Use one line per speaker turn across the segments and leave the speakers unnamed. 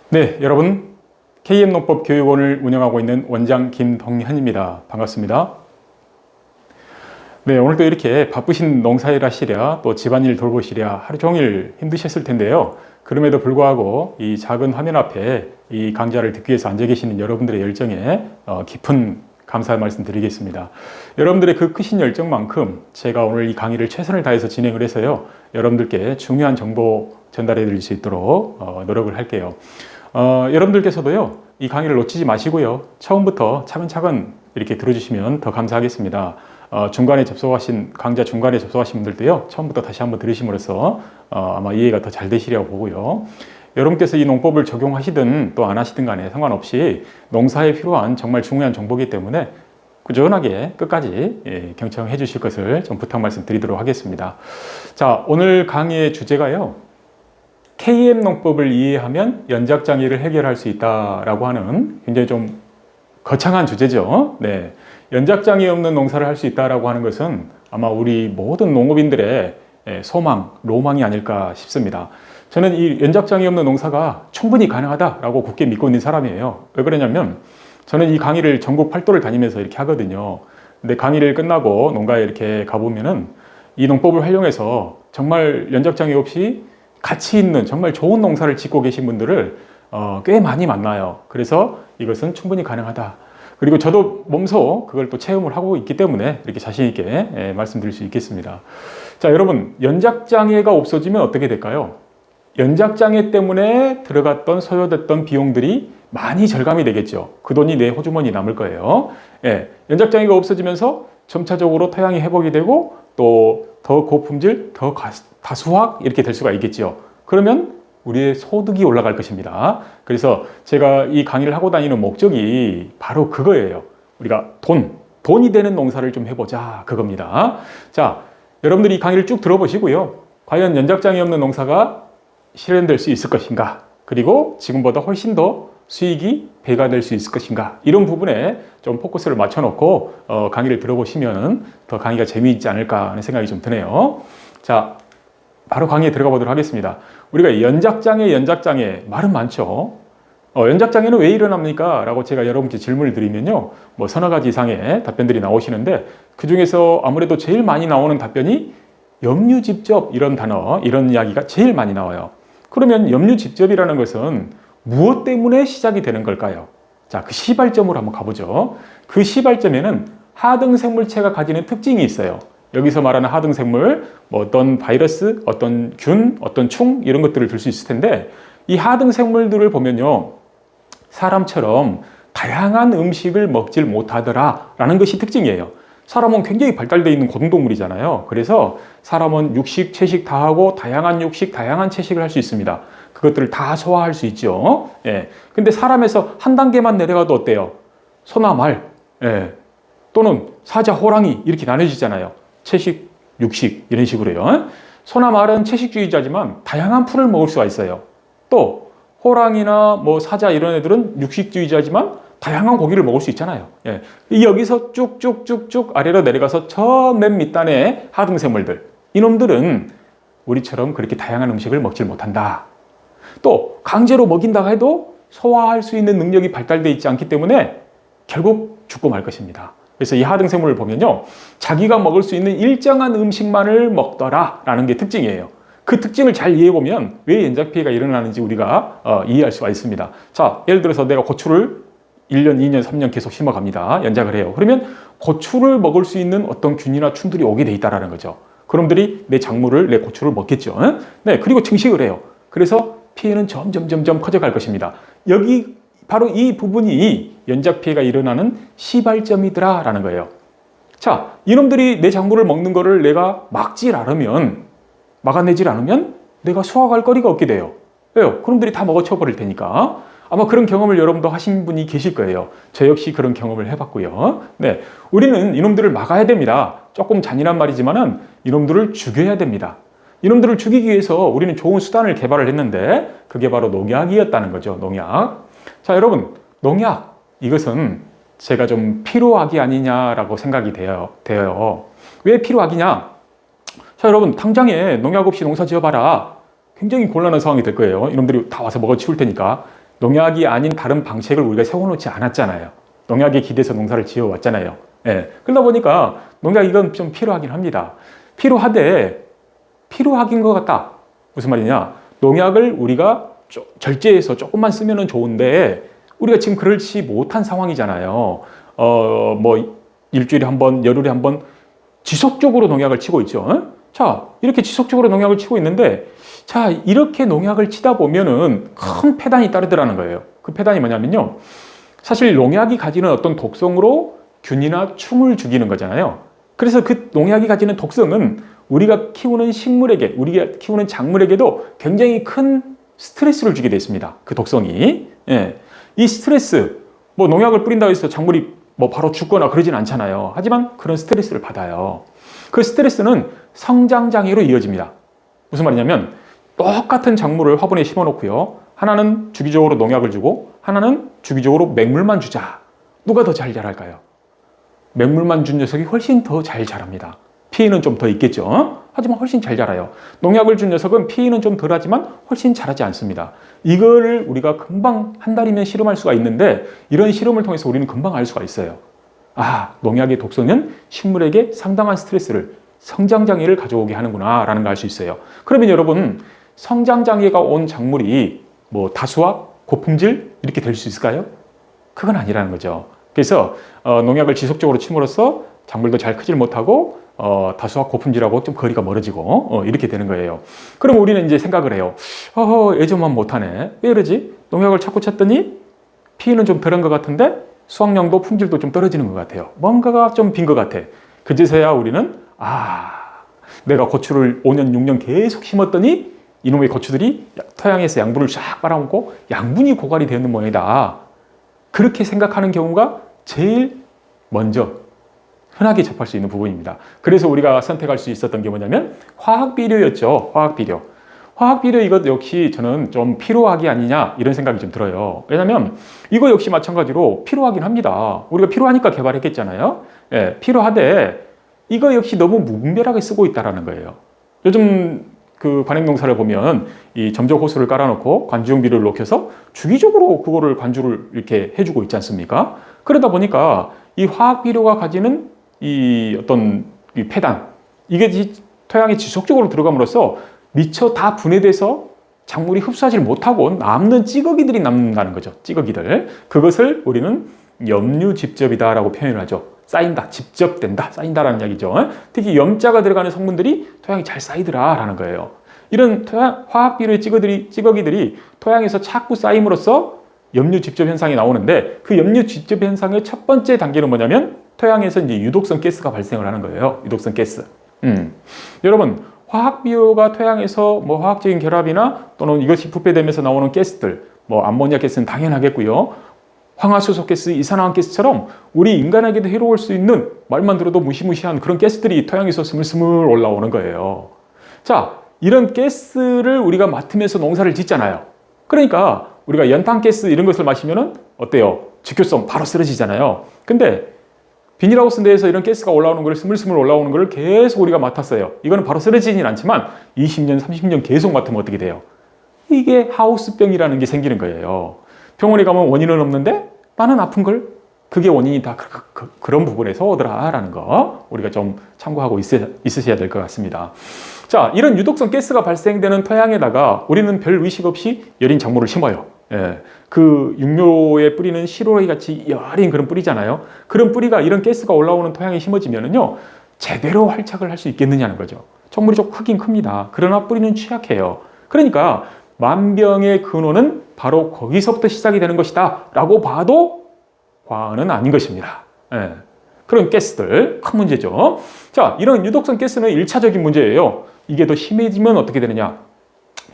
네, 여러분 KM농법교육원을 운영하고 있는 원장 김동현입니다. 반갑습니다. 네, 오늘도 이렇게 바쁘신 농사일 하시랴 또 집안일 돌보시랴 하루 종일 힘드셨을 텐데요. 그럼에도 불구하고 이 작은 화면 앞에 이 강좌를 듣기 위해서 앉아 계시는 여러분들의 열정에 깊은 감사 말씀 드리겠습니다. 여러분들의 그 크신 열정만큼 제가 오늘 이 강의를 최선을 다해서 진행을 해서요. 여러분들께 중요한 정보 전달해 드릴 수 있도록 노력을 할게요. 여러분들께서도요, 이 강의를 놓치지 마시고요. 처음부터 차근차근 이렇게 들어주시면 더 감사하겠습니다. 강좌 중간에 접속하신 분들도요, 처음부터 다시 한번 들으심으로써 아마 이해가 더 잘 되시리라고 보고요. 여러분께서 이 농법을 적용하시든 또 안 하시든 간에 상관없이 농사에 필요한 정말 중요한 정보이기 때문에 꾸준하게 끝까지 경청해 주실 것을 좀 부탁 말씀드리도록 하겠습니다. 자, 오늘 강의의 주제가요. KM농법을 이해하면 연작장애를 해결할 수 있다라고 하는 굉장히 좀 거창한 주제죠. 네. 연작장애 없는 농사를 할 수 있다라고 하는 것은 아마 우리 모든 농업인들의 소망, 로망이 아닐까 싶습니다. 저는 이 연작장애 없는 농사가 충분히 가능하다라고 굳게 믿고 있는 사람이에요. 왜 그러냐면 저는 이 강의를 전국 팔도를 다니면서 이렇게 하거든요. 근데 강의를 끝나고 농가에 이렇게 가보면은 이 농법을 활용해서 정말 연작장애 없이 가치 있는 정말 좋은 농사를 짓고 계신 분들을 꽤 많이 만나요. 그래서 이것은 충분히 가능하다. 그리고 저도 몸소 그걸 또 체험을 하고 있기 때문에 이렇게 자신 있게 말씀드릴 수 있겠습니다. 자, 여러분, 연작장애가 없어지면 어떻게 될까요? 연작장애 때문에 들어갔던 소요됐던 비용들이 많이 절감이 되겠죠. 그 돈이 내 호주머니에 남을 거예요. 연작장애가 없어지면서 점차적으로 토양이 회복이 되고 또 더 고품질, 더 다수확 이렇게 될 수가 있겠죠. 그러면 우리의 소득이 올라갈 것입니다. 그래서 제가 이 강의를 하고 다니는 목적이 바로 그거예요. 우리가 돈이 되는 농사를 좀 해보자, 그겁니다. 자, 여러분들이 이 강의를 쭉 들어보시고요. 과연 연작장애 없는 농사가 실현될 수 있을 것인가? 그리고 지금보다 훨씬 더 수익이 배가 될 수 있을 것인가? 이런 부분에 좀 포커스를 맞춰놓고 강의를 들어보시면 더 강의가 재미있지 않을까 하는 생각이 좀 드네요. 자, 바로 강의에 들어가 보도록 하겠습니다. 우리가 연작장애 말은 많죠. 연작장애는 왜 일어납니까? 라고 제가 여러분께 질문을 드리면요. 뭐 서너 가지 이상의 답변들이 나오시는데 그 중에서 아무래도 제일 많이 나오는 답변이 염류집접 이런 단어, 이런 이야기가 제일 많이 나와요. 그러면 염류집접이라는 것은 무엇 때문에 시작이 되는 걸까요? 자, 그 시발점으로 한번 가보죠. 그 시발점에는 하등생물체가 가지는 특징이 있어요. 여기서 말하는 하등생물, 뭐 어떤 바이러스, 어떤 균, 어떤 충 이런 것들을 들 수 있을 텐데 이 하등생물들을 보면요. 사람처럼 다양한 음식을 먹질 못하더라라는 것이 특징이에요. 사람은 굉장히 발달되어 있는 고등동물이잖아요. 그래서 사람은 육식, 채식 다 하고 다양한 육식, 다양한 채식을 할 수 있습니다. 그것들을 다 소화할 수 있죠. 근데 사람에서 한 단계만 내려가도 어때요? 소나 말, 또는 사자, 호랑이 이렇게 나눠지잖아요. 채식, 육식 이런 식으로요. 소나 말은 채식주의자지만 다양한 풀을 먹을 수가 있어요. 또 호랑이나 뭐 사자 이런 애들은 육식주의자지만 다양한 고기를 먹을 수 있잖아요. 여기서 쭉쭉쭉쭉 아래로 내려가서 저 맨 밑단의 하등생물들, 이놈들은 우리처럼 그렇게 다양한 음식을 먹질 못한다. 또 강제로 먹인다고 해도 소화할 수 있는 능력이 발달되어 있지 않기 때문에 결국 죽고 말 것입니다. 그래서 이 하등생물을 보면요, 자기가 먹을 수 있는 일정한 음식만을 먹더라라는 게 특징이에요. 그 특징을 잘 이해해보면 왜 연작피해가 일어나는지 우리가 이해할 수가 있습니다. 자, 예를 들어서 내가 고추를 1년, 2년, 3년 계속 심어갑니다. 연작을 해요. 그러면 고추를 먹을 수 있는 어떤 균이나 충들이 오게 돼 있다는 거죠. 그놈들이 내 작물을, 내 고추를 먹겠죠. 네, 그리고 증식을 해요. 그래서 피해는 점점 커져갈 것입니다. 여기 바로 이 부분이 연작 피해가 일어나는 시발점이더라라는 거예요. 자, 이놈들이 내 작물을 먹는 거를 내가 막아내질 않으면 내가 수확할 거리가 없게 돼요. 왜요? 그놈들이 다 먹어쳐버릴 테니까. 아마 그런 경험을 여러분도 하신 분이 계실 거예요. 저 역시 그런 경험을 해봤고요. 네, 우리는 이놈들을 막아야 됩니다. 조금 잔인한 말이지만은 이놈들을 죽여야 됩니다. 이놈들을 죽이기 위해서 우리는 좋은 수단을 개발을 했는데 그게 바로 농약이었다는 거죠. 농약. 자, 여러분, 농약 이것은 제가 좀 필요악이 아니냐라고 생각이 돼요. 왜 필요악이냐? 자, 여러분, 당장에 농약 없이 농사 지어봐라. 굉장히 곤란한 상황이 될 거예요. 이놈들이 다 와서 먹어 치울 테니까. 농약이 아닌 다른 방책을 우리가 세워놓지 않았잖아요. 농약에 기대서 농사를 지어왔잖아요. 예. 그러다 보니까 농약 이건 좀 필요하긴 합니다. 필요하긴 것 같다. 무슨 말이냐? 농약을 우리가 절제해서 조금만 쓰면은 좋은데 우리가 지금 그렇지 못한 상황이잖아요. 뭐 일주일에 한 번, 열흘에 한 번 지속적으로 농약을 치고 있죠. 자, 이렇게 지속적으로 농약을 치고 있는데 자, 이렇게 농약을 치다 보면은 큰 폐단이 따르더라는 거예요. 그 폐단이 뭐냐면요. 사실 농약이 가지는 어떤 독성으로 균이나 충을 죽이는 거잖아요. 그래서 그 농약이 가지는 독성은 우리가 키우는 식물에게, 우리가 키우는 작물에게도 굉장히 큰 스트레스를 주게 되어 있습니다. 그 독성이. 예. 이 스트레스, 뭐 농약을 뿌린다고 해서 작물이 뭐 바로 죽거나 그러진 않잖아요. 하지만 그런 스트레스를 받아요. 그 스트레스는 성장장애로 이어집니다. 무슨 말이냐면 똑같은 작물을 화분에 심어 놓고요. 하나는 주기적으로 농약을 주고 하나는 주기적으로 맹물만 주자. 누가 더 잘 자랄까요? 맹물만 준 녀석이 훨씬 더 잘 자랍니다. 피해는 좀 더 있겠죠. 하지만 훨씬 잘 자라요. 농약을 준 녀석은 피해는 좀 덜하지만 훨씬 자라지 않습니다. 이거를 우리가 금방 한 달이면 실험할 수가 있는데 이런 실험을 통해서 우리는 금방 알 수가 있어요. 아, 농약의 독성은 식물에게 상당한 스트레스를, 성장장애를 가져오게 하는구나 라는 걸 알 수 있어요. 그러면 여러분, 성장장애가 온 작물이 뭐 다수학, 고품질 이렇게 될 수 있을까요? 그건 아니라는 거죠. 그래서 농약을 지속적으로 침으로써 작물도 잘 크질 못하고 다수학 고품질하고 좀 거리가 멀어지고 이렇게 되는 거예요. 그럼 우리는 이제 생각을 해요. 예전만 못하네. 왜 이러지? 농약을 자꾸 쳤더니 피해는 좀 덜한 것 같은데 수확량도 품질도 좀 떨어지는 것 같아요. 뭔가가 좀 빈 것 같아. 그제서야 우리는 내가 고추를 5년, 6년 계속 심었더니 이놈의 고추들이 토양에서 양분을 쫙 빨아먹고 양분이 고갈이 되는 모양이다. 그렇게 생각하는 경우가 제일 먼저 흔하게 접할 수 있는 부분입니다. 그래서 우리가 선택할 수 있었던 게 뭐냐면 화학비료였죠. 화학비료. 화학비료 이것 역시 저는 좀 필요하기 아니냐 이런 생각이 좀 들어요. 왜냐하면 이거 역시 마찬가지로 필요하긴 합니다. 우리가 필요하니까 개발했겠잖아요. 예, 필요하되 이거 역시 너무 무분별하게 쓰고 있다는 거예요. 요즘 그 관행농사를 보면 이 점적 호수를 깔아놓고 관주용 비료를 녹여서 주기적으로 그거를 관주를 이렇게 해주고 있지 않습니까? 그러다 보니까 이 화학 비료가 가지는 이 어떤 이 폐단, 이게 토양에 지속적으로 들어감으로써 미처 다 분해돼서 작물이 흡수하지 못하고 남는 찌꺼기들이 남는다는 거죠. 찌꺼기들. 그것을 우리는 염류집접이다라고 표현을 하죠. 쌓인다, 집접된다, 쌓인다라는 이야기죠. 특히 염자가 들어가는 성분들이 토양에 잘 쌓이더라라는 거예요. 이런 화학비료의 찌꺼기들이 토양에서 자꾸 쌓임으로써 염류집접 현상이 나오는데 그 염류집접 현상의 첫 번째 단계는 뭐냐면 토양에서 이제 유독성 가스가 발생을 하는 거예요. 유독성 가스. 여러분, 화학비료가 토양에서 뭐 화학적인 결합이나 또는 이것이 부패되면서 나오는 가스들, 뭐 암모니아 가스는 당연하겠고요. 황화수소가스, 이산화탄가스처럼 우리 인간에게도 해로울 수 있는 말만 들어도 무시무시한 그런 가스들이 토양에서 스물스물 올라오는 거예요. 자, 이런 가스를 우리가 맡으면서 농사를 짓잖아요. 그러니까 우리가 연탄가스 이런 것을 마시면은 어때요? 직효성 바로 쓰러지잖아요. 근데 비닐하우스 내에서 이런 가스가 올라오는 걸 스물스물 올라오는 걸 계속 우리가 맡았어요. 이거는 바로 쓰러지진 않지만 20년, 30년 계속 맡으면 어떻게 돼요? 이게 하우스병이라는 게 생기는 거예요. 병원에 가면 원인은 없는데 나는 아픈 걸 그게 원인이 다 그런 부분에서 오더라라는 거 우리가 좀 참고하고 있으셔야 될 것 같습니다. 자, 이런 유독성 가스가 발생되는 토양에다가 우리는 별 의식 없이 여린 작물을 심어요. 예, 그 육묘에 뿌리는 시로이 같이 여린 그런 뿌리잖아요. 그런 뿌리가 이런 가스가 올라오는 토양에 심어지면은요 제대로 활착을 할 수 있겠느냐는 거죠. 작물이 좀 크긴 큽니다. 그러나 뿌리는 취약해요. 그러니까 만병의 근원은 바로 거기서부터 시작이 되는 것이다 라고 봐도 과언은 아닌 것입니다. 예. 그런 가스들 큰 문제죠. 자, 이런 유독성 가스는 1차적인 문제예요. 이게 더 심해지면 어떻게 되느냐?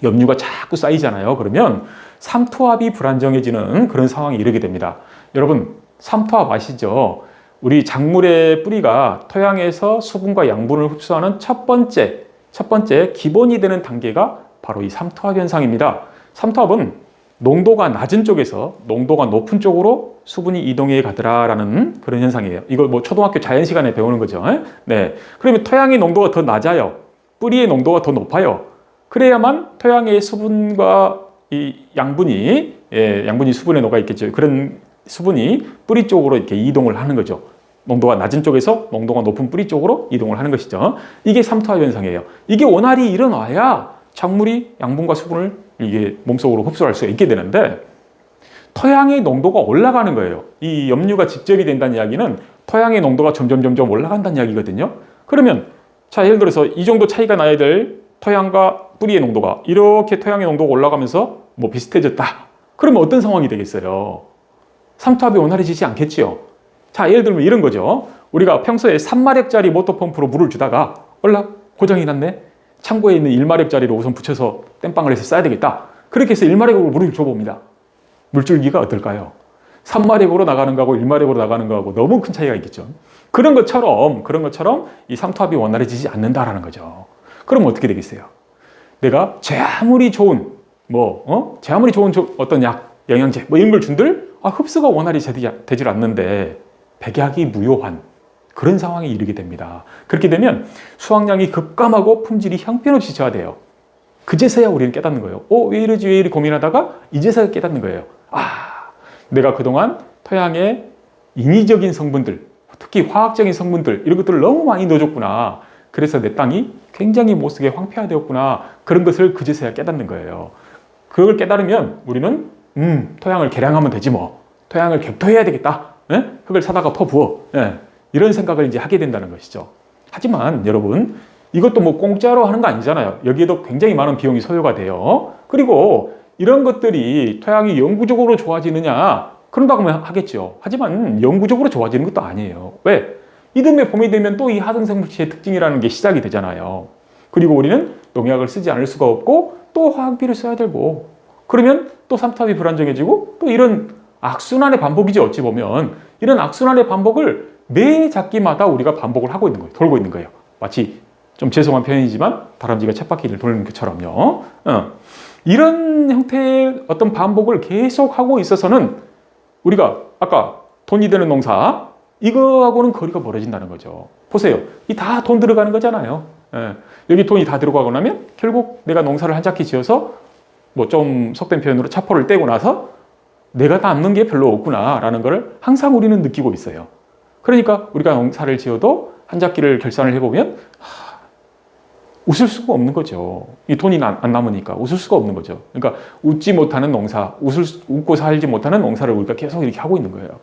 염류가 자꾸 쌓이잖아요. 그러면 삼투압이 불안정해지는 그런 상황에 이르게 됩니다. 여러분, 삼투압 아시죠? 우리 작물의 뿌리가 토양에서 수분과 양분을 흡수하는 첫 번째 기본이 되는 단계가 바로 이 삼투압 현상입니다. 삼투압은 농도가 낮은 쪽에서 농도가 높은 쪽으로 수분이 이동해 가더라라는 그런 현상이에요. 이거 뭐 초등학교 자연 시간에 배우는 거죠. 네. 그러면 토양의 농도가 더 낮아요. 뿌리의 농도가 더 높아요. 그래야만 토양의 수분과 이 양분이 양분이 수분에 녹아 있겠죠. 그런 수분이 뿌리 쪽으로 이렇게 이동을 하는 거죠. 농도가 낮은 쪽에서 농도가 높은 뿌리 쪽으로 이동을 하는 것이죠. 이게 삼투압 현상이에요. 이게 원활히 일어나야 작물이 양분과 수분을 이게 몸속으로 흡수할 수 있게 되는데, 토양의 농도가 올라가는 거예요. 이 염류가 집접이 된다는 이야기는 토양의 농도가 점점 올라간다는 이야기거든요. 그러면 자, 예를 들어서 이 정도 차이가 나야 될 토양과 뿌리의 농도가 이렇게 토양의 농도가 올라가면서 뭐 비슷해졌다. 그러면 어떤 상황이 되겠어요? 삼투압이 원활해지지 않겠지요. 자, 예를 들면 이런 거죠. 우리가 평소에 3마력짜리 모터펌프로 물을 주다가 고장이 났네. 창고에 있는 1마력짜리로 우선 붙여서 땜빵을 해서 써야 되겠다. 그렇게 해서 1마력으로 물을 줘봅니다. 물줄기가 어떨까요? 3마력으로 나가는 거하고 1마력으로 나가는 거하고 너무 큰 차이가 있겠죠. 그런 것처럼 이 삼투압이 원활해지지 않는다라는 거죠. 그럼 어떻게 되겠어요? 내가 제 아무리 좋은 어떤 약, 영양제 이런 걸 준들 흡수가 원활히 되질 않는데 백약이 무효한 그런 상황에 이르게 됩니다. 그렇게 되면 수확량이 급감하고 품질이 형편없이 저하돼요. 그제서야 우리는 깨닫는 거예요. 왜 이러지 고민하다가 이제서야 깨닫는 거예요. 내가 그동안 토양에 인위적인 성분들, 특히 화학적인 성분들 이런 것들을 너무 많이 넣어줬구나. 그래서 내 땅이 굉장히 못쓰게 황폐화되었구나. 그런 것을 그제서야 깨닫는 거예요. 그걸 깨달으면 우리는 토양을 개량하면 되지 뭐. 토양을 격토해야 되겠다. 흙을 사다가 퍼부어. 이런 생각을 이제 하게 된다는 것이죠. 하지만 여러분, 이것도 뭐 공짜로 하는 거 아니잖아요. 여기에도 굉장히 많은 비용이 소요가 돼요. 그리고 이런 것들이 토양이 영구적으로 좋아지느냐? 그런다고 하겠죠. 하지만 영구적으로 좋아지는 것도 아니에요. 왜? 이듬해 봄이 되면 또 이 하등생 물질의 특징이라는 게 시작이 되잖아요. 그리고 우리는 농약을 쓰지 않을 수가 없고 또 화학비를 써야 되고, 그러면 또 삼투압이 불안정해지고, 또 이런 악순환의 반복이지. 어찌 보면 이런 악순환의 반복을 매 작기마다 우리가 반복을 하고 있는 거예요. 돌고 있는 거예요. 마치 좀 죄송한 표현이지만 다람쥐가 쳇바퀴를 도는 것처럼요. 이런 형태의 어떤 반복을 계속 하고 있어서는 우리가 아까 돈이 되는 농사, 이거하고는 거리가 멀어진다는 거죠. 보세요. 이 다 돈 들어가는 거잖아요. 여기 돈이 다 들어가고 나면 결국 내가 농사를 한 작기 지어서 뭐 좀 속된 표현으로 차포를 떼고 나서 내가 남는 게 별로 없구나라는 걸 항상 우리는 느끼고 있어요. 그러니까 우리가 농사를 지어도 한 작기를 결산을 해보면 웃을 수가 없는 거죠. 이 돈이 안 남으니까 웃을 수가 없는 거죠. 그러니까 웃지 못하는 농사, 웃고 살지 못하는 농사를 우리가 계속 이렇게 하고 있는 거예요.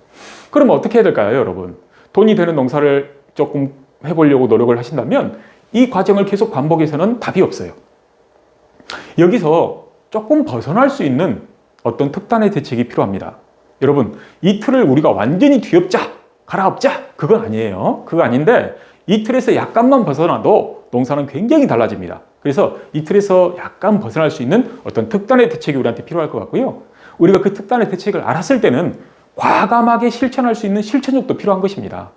그러면 어떻게 해야 될까요, 여러분? 돈이 되는 농사를 조금 해보려고 노력을 하신다면 이 과정을 계속 반복해서는 답이 없어요. 여기서 조금 벗어날 수 있는 어떤 특단의 대책이 필요합니다. 여러분, 이 틀을 우리가 완전히 뒤엎자, 갈아엎자, 그건 아니에요. 그거 아닌데 이 틀에서 약간만 벗어나도 농사는 굉장히 달라집니다. 그래서 이 틀에서 약간 벗어날 수 있는 어떤 특단의 대책이 우리한테 필요할 것 같고요. 우리가 그 특단의 대책을 알았을 때는 과감하게 실천할 수 있는 실천력도 필요한 것입니다.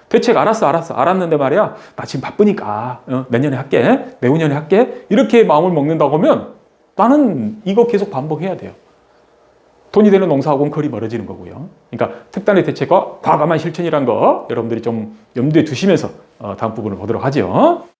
대책 알았는데 말이야, 나 지금 바쁘니까 내년에 할게, 내후년에 할게, 이렇게 마음을 먹는다고 하면 나는 이거 계속 반복해야 돼요. 돈이 되는 농사하고는 거리 멀어지는 거고요. 그러니까 특단의 대책과 과감한 실천이란 거 여러분들이 좀 염두에 두시면서 다음 부분을 보도록 하죠.